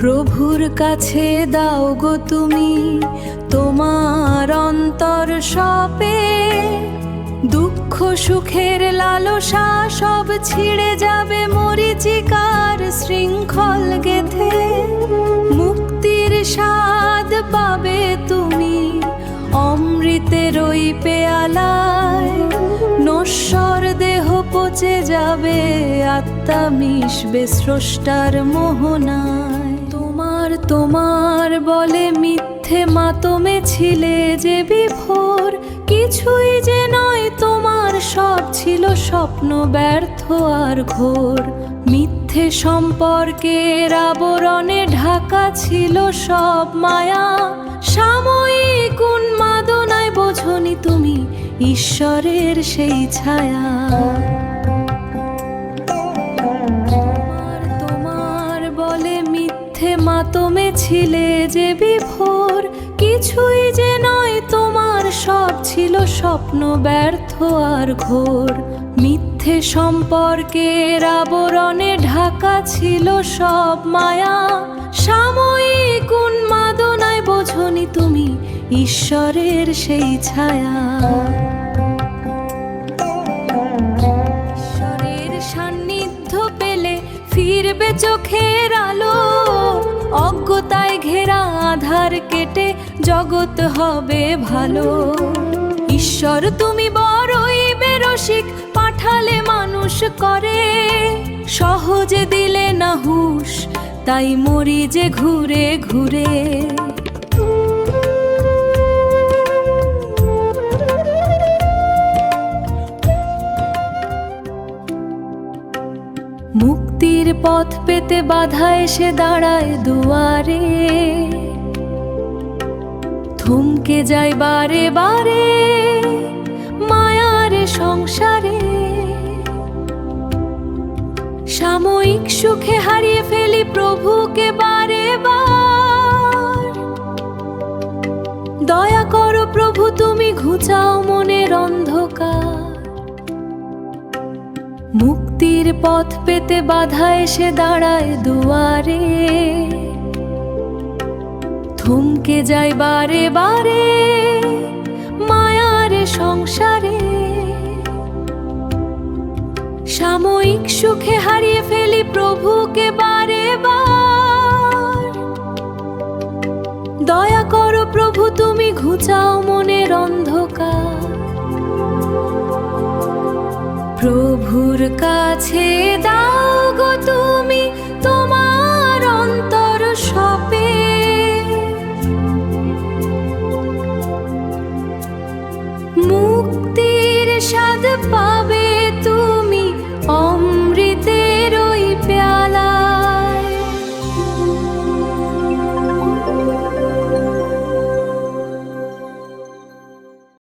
প্রভুর কাছে দাও গো তুমি তোমার অন্তর সপে, দুঃখ সুখের লালসা সব ছিঁড়ে যাবে মরীচিকার শৃঙ্খল গেথে। মুক্তির স্বাদ পাবে তুমি অমৃতের ওই পেয়ালায়, নশ্বর দেহ পচে যাবে আত্মা মিশবে স্রষ্টার মোহনায়। তোমার বলে মিথ্যে মাতমে ছিলে যে বিভোর, কিছুই যে নয় তোমার সব ছিল স্বপ্ন ব্যর্থ আর ঘোর। মিথ্যে সম্পর্কের আবরণে ঢাকা ছিল সব মায়া, সাময়িক উন্মাদনায় বোঝনি তুমি ঈশ্বরের সেই ছায়া। তোমার বলে মিথ্যে মাতমে ছিলে যে বিভোর, কিছুই যে নয় তোমার সব ছিল স্বপ্ন ব্যর্থ আর ঘোর। মিথ্যে সম্পর্কের আবরণে ঢাকা ছিল সব মায়া, সাময়িক উন্মাদনায় বোঝনি তুমি ঈশ্বরের সেই ছায়া। ঈশ্বরের সান্নিধ্য পেলে ফিরবে চোখের আলো, অজ্ঞতায় ঘেরা আধার কেটে জগৎ হবে ভালো। ঈশ্বর তুমি বড়ই বেরসিক, পাঠালে মানুষ করে, সহজে দিলে না হুঁশ, তাই মরি যে ঘুরে ঘুরে। মুক্তির পথ পেতে বাধা এসে দাঁড়ায় দুয়ারে, থমকে যায় বারে বারে মায়ার সংসারে। সাময়িক সুখে হারিয়ে ফেলি প্রভুকে বারে বার, দয়া করো প্রভু তুমি ঘুচাও মনের অন্ধকার। মুক্তির পথ পেতে বাধা এসে দাঁড়ায় দুয়ারে, থমকে যায় বারে বারে মায়ার সংসারে। সাময়িক সুখে হারিয়ে ফেলি প্রভুকে বারে বার, দয়া করো প্রভু তুমি ঘুচাও মনের অন্ধকার। প্রভুর কাছে দাও গো তুমি তোমার অন্তর সপে, মুক্তির স্বাদ পাবে